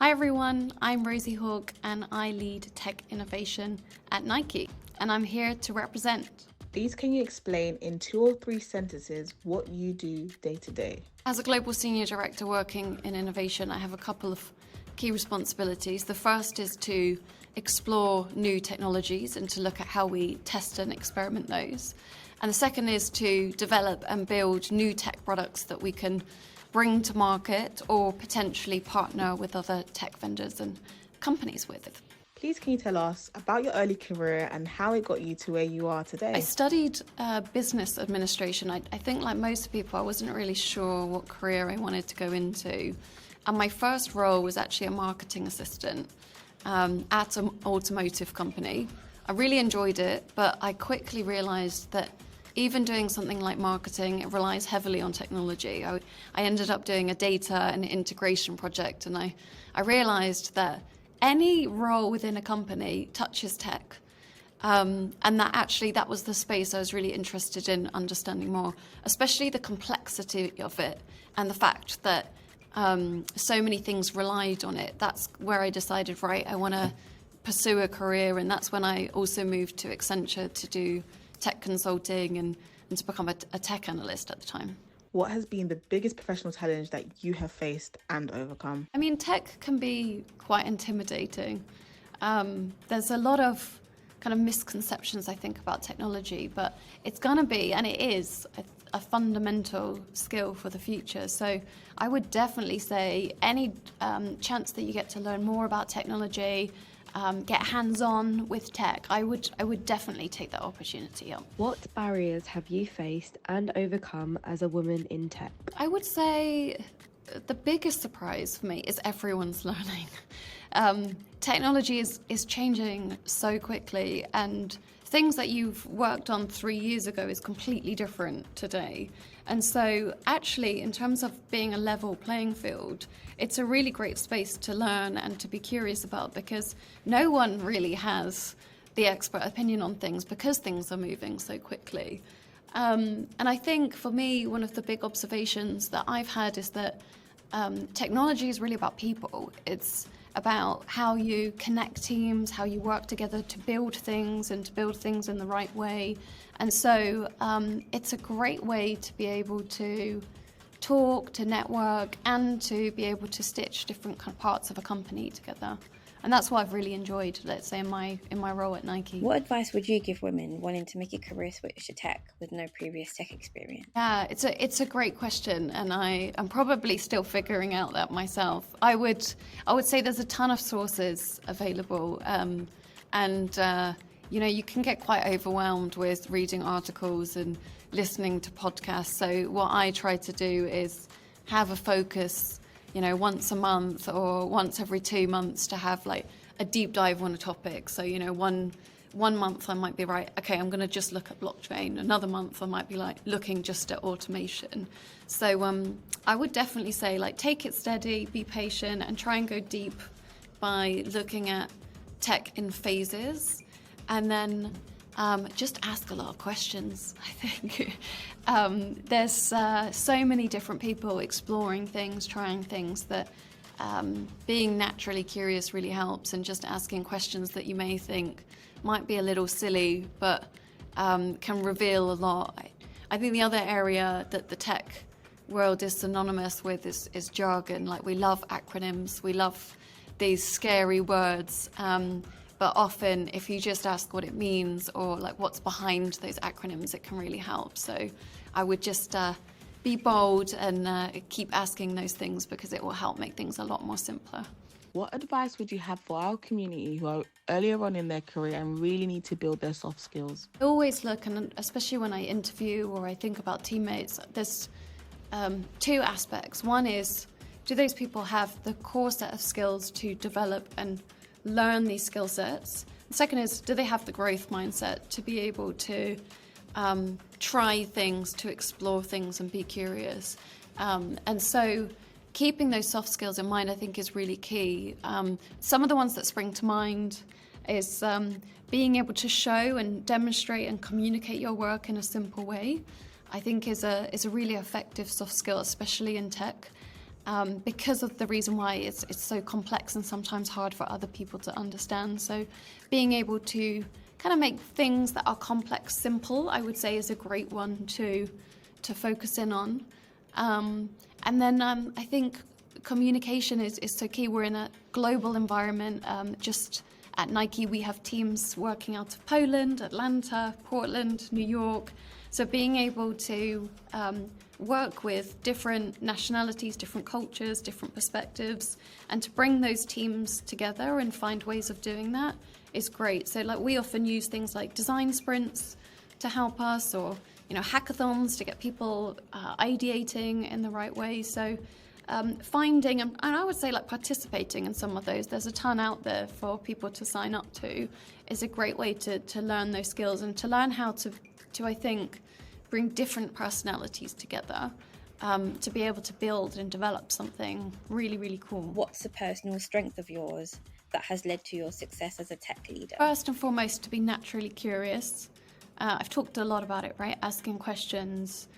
Hi everyone, I'm Rosie Hawke and I lead tech innovation at Nike, and I'm here to represent. Please, can you explain in 2 or 3 sentences what you do day to day? As a global senior director working in innovation, I have a couple of key responsibilities. The first is to explore new technologies and to look at how we test and experiment those. And the second is to develop and build new tech products that we can bring to market or potentially partner with other tech vendors and companies with. Please, can you tell us about your early career and how it got you to where you are today? I studied business administration. I think, like most people, I wasn't really sure what career I wanted to go into. And my first role was actually a marketing assistant at an automotive company. I really enjoyed it, but I quickly realized that even doing something like marketing, it relies heavily on technology. I ended up doing a data and integration project, and I realized that any role within a company touches tech. And that was the space I was really interested in understanding more, especially the complexity of it and the fact that so many things relied on it. That's where I decided, right, I want to pursue a career, and that's when I also moved to Accenture to do tech consulting and to become a tech analyst at the time. What has been the biggest professional challenge that you have faced and overcome? I mean, tech can be quite intimidating. There's a lot of kind of misconceptions, I think, about technology, but it's going to be, and it is, a fundamental skill for the future. So I would definitely say any chance that you get to learn more about technology, get hands-on with tech, I would definitely take that opportunity up. What barriers have you faced and overcome as a woman in tech? I would say the biggest surprise for me is everyone's learning. Technology is changing so quickly, and things that you've worked on 3 years ago is completely different today. And so actually, in terms of being a level playing field, it's a really great space to learn and to be curious about, because no one really has the expert opinion on things because things are moving so quickly. And I think for me, one of the big observations that I've had is that technology is really about people. It's about how you connect teams, how you work together to build things and to build things in the right way. And so it's a great way to be able to talk, to network, and to be able to stitch different kind of parts of a company together. And that's what I've really enjoyed, let's say, in my role at Nike. What advice would you give women wanting to make a career switch to tech with no previous tech experience? Yeah, it's a great question, and I'm probably still figuring out that myself. I would say there's a ton of sources available, and you can get quite overwhelmed with reading articles and listening to podcasts. So what I try to do is have a focus, once a month or once every 2 months, to have like a deep dive on a topic. So, one month I might be okay, I'm going to just look at blockchain. Another month I might be looking just at automation. So I would definitely say take it steady, be patient, and try and go deep by looking at tech in phases, and then just ask a lot of questions, I think. There's so many different people exploring things, trying things, that being naturally curious really helps, and just asking questions that you may think might be a little silly but can reveal a lot. I think the other area that the tech world is synonymous with is jargon. We love acronyms, we love these scary words. But often, if you just ask what it means or what's behind those acronyms, it can really help. So I would just be bold and keep asking those things, because it will help make things a lot more simpler. What advice would you have for our community who are earlier on in their career and really need to build their soft skills? I always look, and especially when I interview or I think about teammates, there's 2 aspects. One is, do those people have the core set of skills to develop and learn these skill sets? The second is, do they have the growth mindset to be able to try things, to explore things and be curious? And so keeping those soft skills in mind, I think, is really key. Some of the ones that spring to mind is being able to show and demonstrate and communicate your work in a simple way, I think is a really effective soft skill, especially in tech. because of the reason why it's so complex and sometimes hard for other people to understand. So being able to kind of make things that are complex simple, I would say, is a great one to focus in on. And then I think communication is so key. We're in a global environment. Just at Nike, we have teams working out of Poland, Atlanta, Portland, New York. So being able to work with different nationalities, different cultures, different perspectives, and to bring those teams together and find ways of doing that is great. So like we often use things like design sprints to help us, or hackathons to get people ideating in the right way. So finding, and I would say like participating in some of those, there's a ton out there for people to sign up to, is a great way to learn those skills and to learn how to I think, bring different personalities together to be able to build and develop something really, really cool. What's a personal strength of yours that has led to your success as a tech leader? First and foremost, to be naturally curious. I've talked a lot about it, right? Asking questions,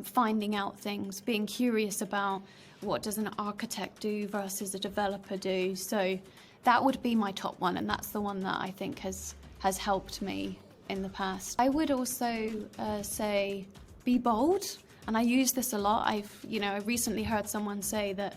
finding out things, being curious about what does an architect do versus a developer do. So that would be my top one, and that's the one that I think has helped me in the past. I would also say be bold, and I use this a lot. I recently heard someone say that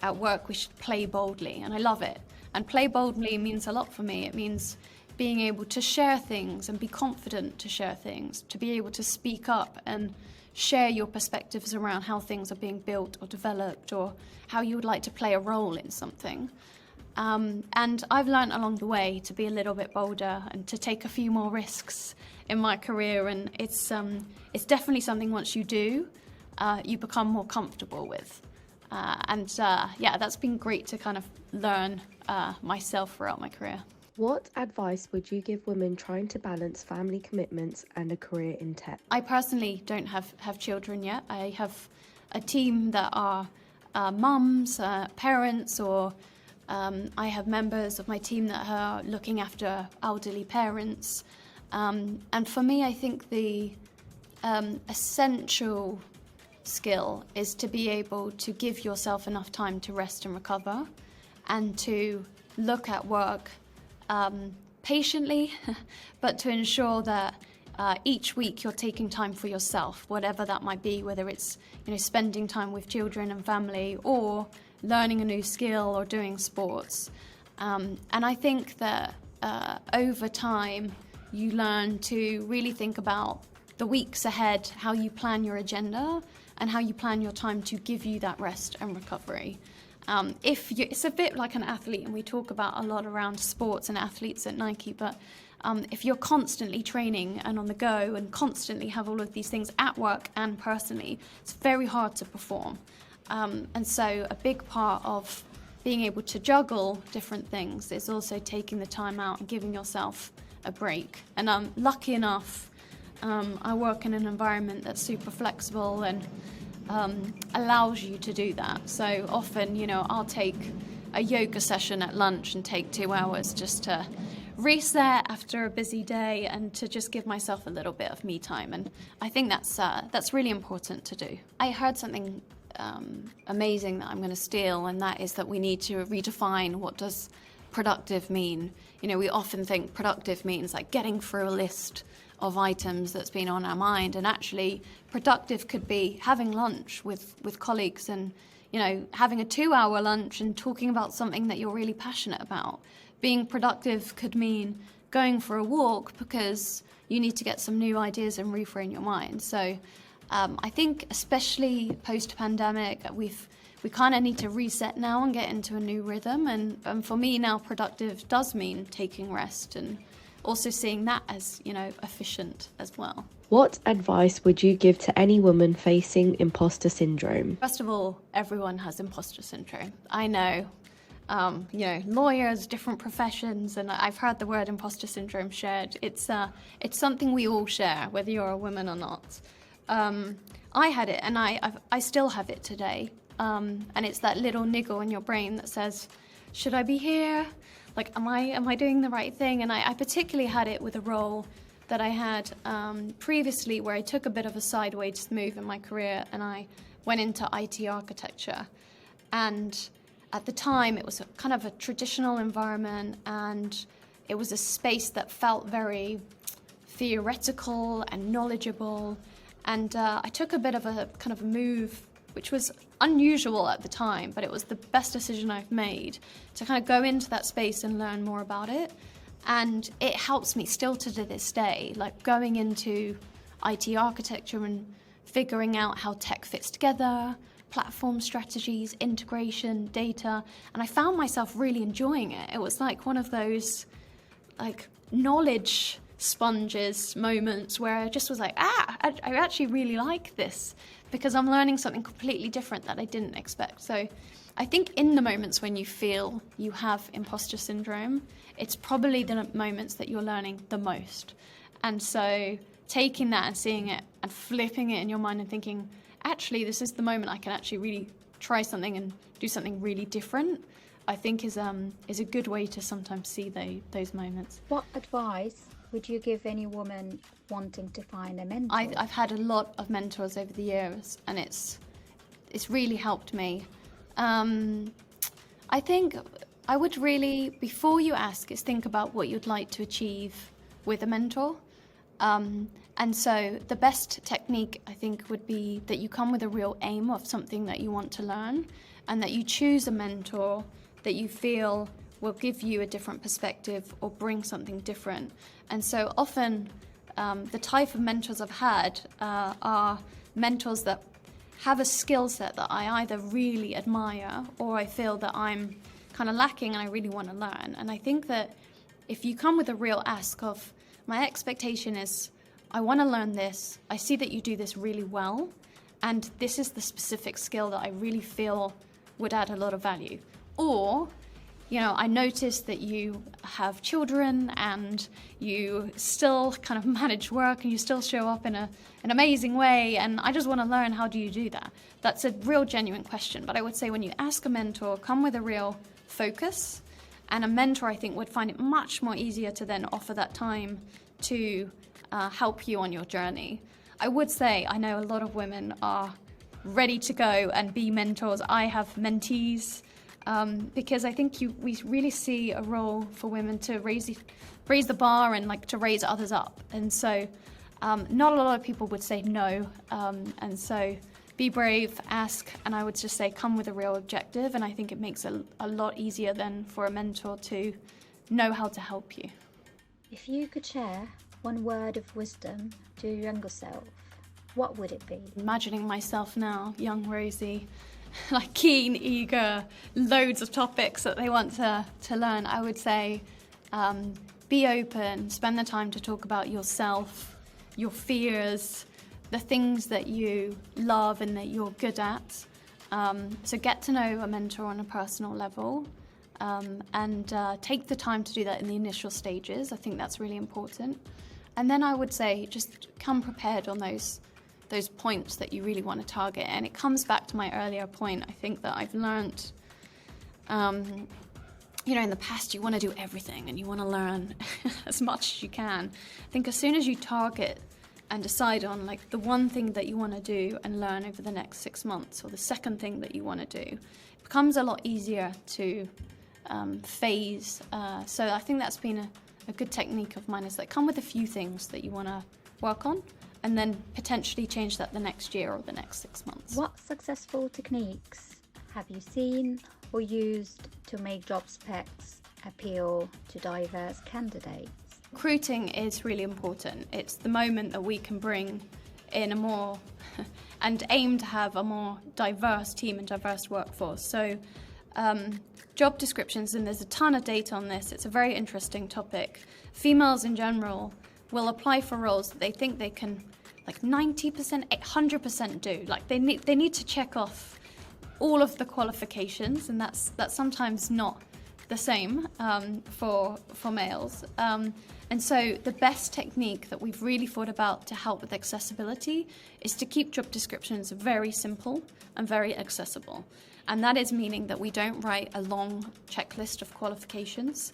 at work we should play boldly, and I love it. And play boldly means a lot for me. It means being able to share things and be confident to share things, to be able to speak up and share your perspectives around how things are being built or developed, or how you would like to play a role in something. And I've learned along the way to be a little bit bolder and to take a few more risks in my career. And it's definitely something once you do, you become more comfortable with. That's been great to kind of learn myself throughout my career. What advice would you give women trying to balance family commitments and a career in tech? I personally don't have children yet. I have a team that are mums, parents, or I have members of my team that are looking after elderly parents. And for me, I think the essential skill is to be able to give yourself enough time to rest and recover, and to look at work patiently, but to ensure that each week you're taking time for yourself, whatever that might be, whether it's spending time with children and family, or learning a new skill, or doing sports. And I think that over time you learn to really think about the weeks ahead, how you plan your agenda and how you plan your time to give you that rest and recovery. It's a bit like an athlete, and we talk about a lot around sports and athletes at Nike, but if you're constantly training and on the go and constantly have all of these things at work and personally, it's very hard to perform. And so a big part of being able to juggle different things is also taking the time out and giving yourself a break. And I'm lucky enough, I work in an environment that's super flexible and allows you to do that. So often, I'll take a yoga session at lunch and take 2 hours just to reset after a busy day and to just give myself a little bit of me time. And I think that's really important to do. I heard something amazing that I'm going to steal, and that is that we need to redefine what does productive mean. We often think productive means like getting through a list of items that's been on our mind, and actually productive could be having lunch with colleagues and having a 2-hour lunch and talking about something that you're really passionate about. Being productive could mean going for a walk because you need to get some new ideas and reframe your mind. So I think especially post-pandemic, we kind of need to reset now and get into a new rhythm. And for me now, productive does mean taking rest and also seeing that as, efficient as well. What advice would you give to any woman facing imposter syndrome? First of all, everyone has imposter syndrome. I know, lawyers, different professions, and I've heard the word imposter syndrome shared. It's something we all share, whether you're a woman or not. I had it, and I still have it today. And it's that little niggle in your brain that says, should I be here? Like, am I doing the right thing? And I particularly had it with a role that I had previously, where I took a bit of a sideways move in my career and I went into IT architecture. And at the time, it was a kind of a traditional environment, and it was a space that felt very theoretical and knowledgeable. And I took a bit of a kind of a move, which was unusual at the time, but it was the best decision I've made, to kind of go into that space and learn more about it. And it helps me still to this day, like going into IT architecture and figuring out how tech fits together, platform strategies, integration, data, and I found myself really enjoying it. It was like one of those like knowledge sponges moments where I just was like, I actually really like this, because I'm learning something completely different that I didn't expect. So I think in the moments when you feel you have imposter syndrome, it's probably the moments that you're learning the most. And so taking that and seeing it and flipping it in your mind and thinking, actually, this is the moment I can actually really try something and do something really different, I think is a good way to sometimes see those moments. What advice would you give any woman wanting to find a mentor? I've had a lot of mentors over the years, and it's really helped me. I think I would really, before you ask, is think about what you'd like to achieve with a mentor. And so the best technique, I think, would be that you come with a real aim of something that you want to learn, and that you choose a mentor that you feel will give you a different perspective or bring something different. And so often the type of mentors I've had are mentors that have a skill set that I either really admire or I feel that I'm kind of lacking and I really want to learn. And I think that if you come with a real ask of, my expectation is, I want to learn this, I see that you do this really well, and this is the specific skill that I really feel would add a lot of value. Or, you know, I noticed that you have children and you still kind of manage work and you still show up in an amazing way, and I just want to learn, how do you do that? That's a real genuine question. But I would say when you ask a mentor, come with a real focus, and a mentor, I think, would find it much more easier to then offer that time to help you on your journey. I would say I know a lot of women are ready to go and be mentors. I have mentees. Because I think we really see a role for women to raise the bar and like to raise others up. And so not a lot of people would say no. And so be brave, ask, and I would just say come with a real objective. And I think it makes it a lot easier then for a mentor to know how to help you. If you could share one word of wisdom to your younger self, what would it be? Imagining myself now, young Rosie, like keen, eager, loads of topics that they want to learn, I would say be open, spend the time to talk about yourself, your fears, the things that you love and that you're good at. So get to know a mentor on a personal level, and take the time to do that in the initial stages. I think that's really important. And then I would say just come prepared on those points that you really want to target. And it comes back to my earlier point. I think that I've learned, in the past you want to do everything and you want to learn as much as you can. I think as soon as you target and decide on like the one thing that you want to do and learn over the next 6 months, or the second thing that you want to do, it becomes a lot easier to phase. So I think that's been a good technique of mine, is like come with a few things that you want to work on, and then potentially change that the next year or the next 6 months. What successful techniques have you seen or used to make job specs appeal to diverse candidates? Recruiting is really important. It's the moment that we can bring in a more and aim to have a more diverse team and diverse workforce. So job descriptions, and there's a ton of data on this, it's a very interesting topic. Females in general will apply for roles that they think they can like 90%, 100% do. Like they need to check off all of the qualifications, and that's sometimes not the same for males. And so the best technique that we've really thought about to help with accessibility is to keep job descriptions very simple and very accessible. And that is meaning that we don't write a long checklist of qualifications,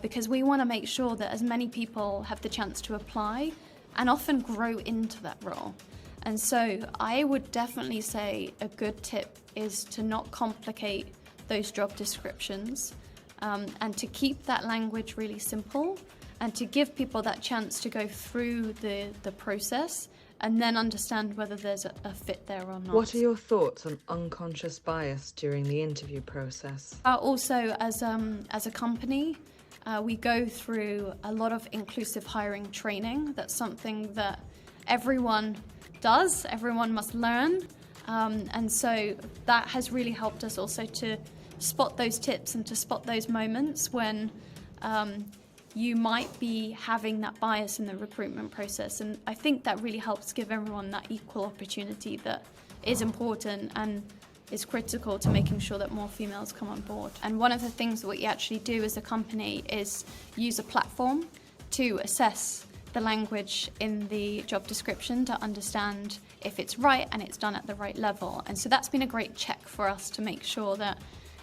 because we want to make sure that as many people have the chance to apply and often grow into that role. And so I would definitely say a good tip is to not complicate those job descriptions, and to keep that language really simple, and to give people that chance to go through the process and then understand whether there's a fit there or not. What are your thoughts on unconscious bias during the interview process? Also, as a company, we go through a lot of inclusive hiring training. That's something that everyone does, everyone must learn. And so that has really helped us also to spot those tips and to spot those moments when you might be having that bias in the recruitment process. And I think that really helps give everyone that equal opportunity that is important and is critical to making sure that more females come on board. And one of the things that we actually do as a company is use a platform to assess the language in the job description to understand if it's right and it's done at the right level. And so that's been a great check for us to make sure that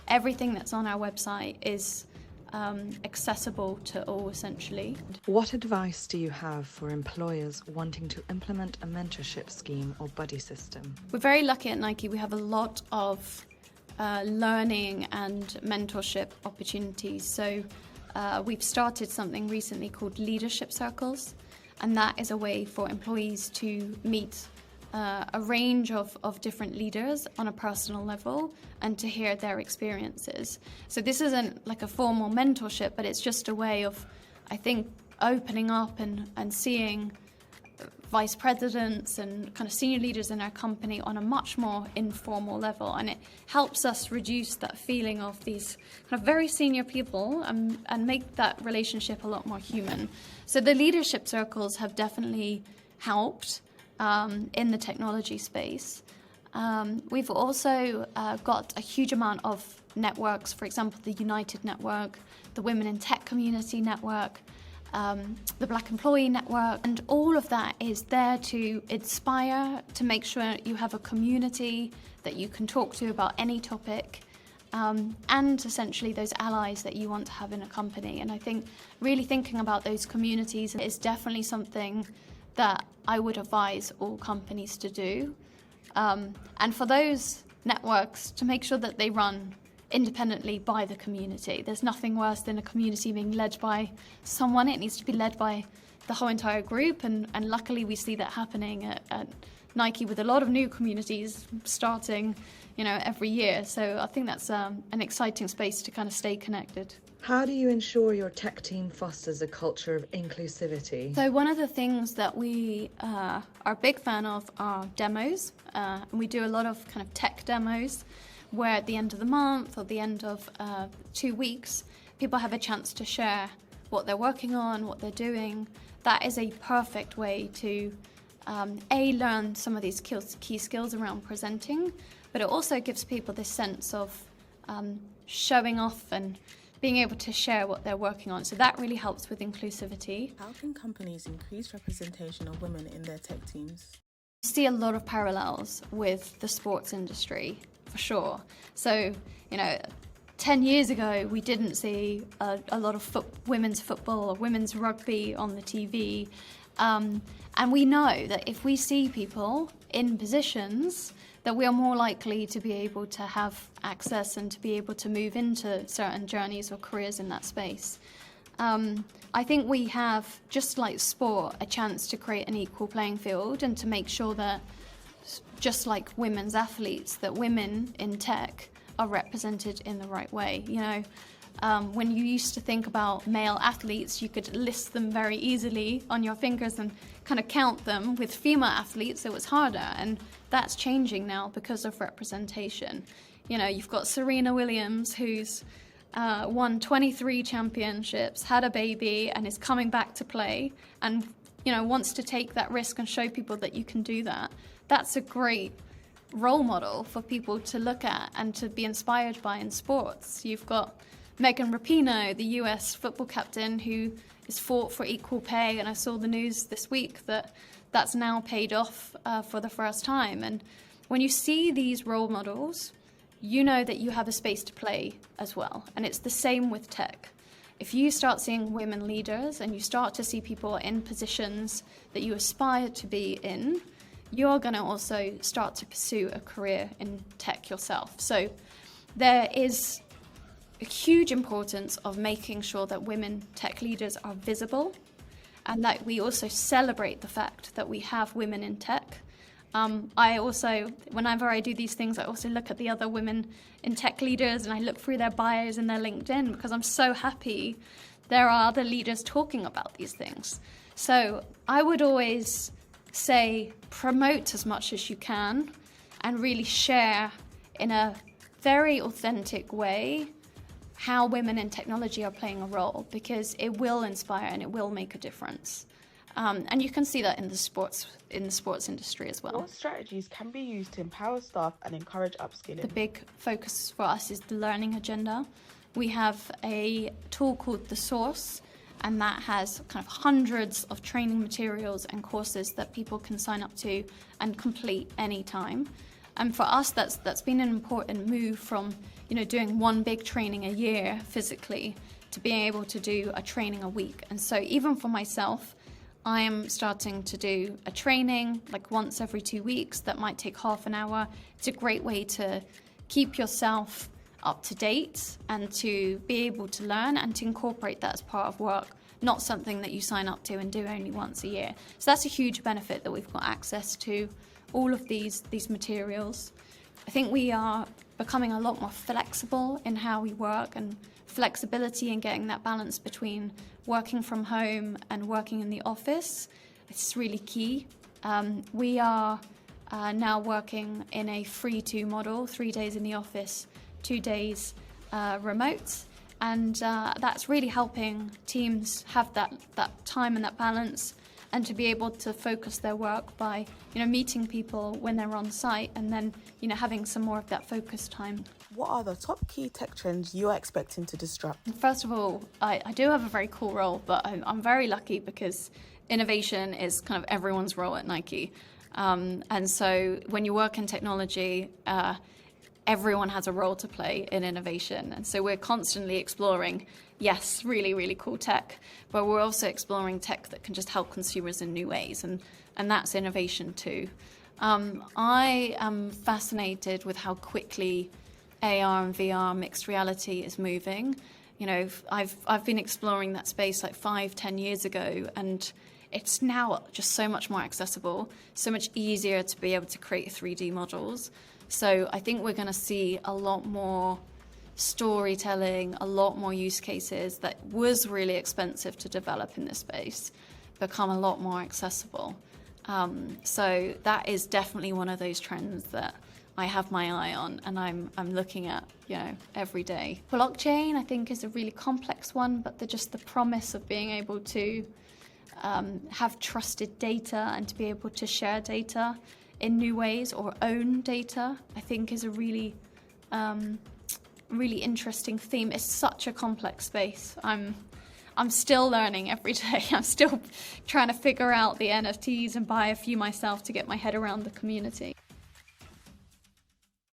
everything that's on our website is accessible to all, essentially. What advice do you have for employers wanting to implement a mentorship scheme or buddy system? We're very lucky at Nike. We have a lot of learning and mentorship opportunities. So we've started something recently called leadership circles, and that is a way for employees to meet a range of different leaders on a personal level and to hear their experiences. So this isn't like a formal mentorship, but it's just a way of, I think, opening up and seeing vice presidents and kind of senior leaders in our company on a much more informal level. And it helps us reduce that feeling of these kind of very senior people and make that relationship a lot more human. So the leadership circles have definitely helped in the technology space. We've also got a huge amount of networks, for example, the United Network, the Women in Tech Community Network, the Black Employee Network, and all of that is there to inspire, to make sure you have a community that you can talk to about any topic, and essentially those allies that you want to have in a company. And I think really thinking about those communities is definitely something that I would advise all companies to do. And for those networks to make sure that they run independently by the community. There's nothing worse than a community being led by someone. It needs to be led by the whole entire group, and luckily we see that happening at Nike with a lot of new communities starting, every year. So I think that's an exciting space to kind of stay connected. How do you ensure your tech team fosters a culture of inclusivity? So one of the things that we are a big fan of are demos. And we do a lot of kind of tech demos where at the end of the month or the end of 2 weeks, people have a chance to share what they're working on, what they're doing. That is a perfect way to learn some of these key skills around presenting, but it also gives people this sense of showing off and being able to share what they're working on. So that really helps with inclusivity. How can companies increase representation of women in their tech teams? You see a lot of parallels with the sports industry, for sure. So, 10 years ago, we didn't see a lot of women's football or women's rugby on the TV. And we know that if we see people in positions, that we are more likely to be able to have access and to be able to move into certain journeys or careers in that space. I think we have, just like sport, a chance to create an equal playing field and to make sure that, just like women's athletes, that women in tech are represented in the right way. When you used to think about male athletes, you could list them very easily on your fingers and kind of count them. With female athletes, it was harder, and that's changing now because of representation. You've got Serena Williams, who's won 23 championships, had a baby, and is coming back to play, and wants to take that risk and show people that you can do that. That's a great role model for people to look at and to be inspired by in sports. You've got Megan Rapinoe, the US football captain, who is fought for equal pay, and I saw the news this week that that's now paid off for the first time. And when you see these role models, you know that you have a space to play as well. And it's the same with tech. If you start seeing women leaders and you start to see people in positions that you aspire to be in, you are going to also start to pursue a career in tech yourself. So there is a huge importance of making sure that women tech leaders are visible, and that we also celebrate the fact that we have women in tech. I also, whenever I do these things, I also look at the other women in tech leaders and I look through their bios and their LinkedIn, because I'm so happy there are other leaders talking about these things. So I would always say promote as much as you can and really share in a very authentic way how women in technology are playing a role, because it will inspire and it will make a difference. And you can see that in the sports industry as well. What strategies can be used to empower staff and encourage upskilling? The big focus for us is the learning agenda. We have a tool called The Source, and that has kind of hundreds of training materials and courses that people can sign up to and complete anytime. And for us, that's been an important move from, doing one big training a year physically to being able to do a training a week. And so even for myself, I am starting to do a training like once every 2 weeks that might take half an hour. It's a great way to keep yourself up to date and to be able to learn and to incorporate that as part of work, not something that you sign up to and do only once a year. So that's a huge benefit, that we've got access to all of these materials. I think we are becoming a lot more flexible in how we work, and flexibility in getting that balance between working from home and working in the office. It's really key. We are now working in a 3-2 model, 3 days in the office, 2 days remote. And that's really helping teams have that time and that balance, and to be able to focus their work by, meeting people when they're on site, and then, having some more of that focus time. What are the top key tech trends you are expecting to disrupt? First of all, I do have a very cool role, but I'm very lucky because innovation is kind of everyone's role at Nike. And so when you work in technology, everyone has a role to play in innovation. And so we're constantly exploring, yes, really, really cool tech, but we're also exploring tech that can just help consumers in new ways. And that's innovation too. I am fascinated with how quickly AR and VR mixed reality is moving. I've been exploring that space like 5-10 years ago, and it's now just so much more accessible, so much easier to be able to create 3D models. So I think we're going to see a lot more storytelling, a lot more use cases that was really expensive to develop in this space become a lot more accessible. So that is definitely one of those trends that I have my eye on, and I'm looking at, every day. Blockchain, I think, is a really complex one, but just the promise of being able to have trusted data and to be able to share data in new ways or own data, I think, is a really, really interesting theme. It's such a complex space. I'm still learning every day. I'm still trying to figure out the NFTs and buy a few myself to get my head around the community.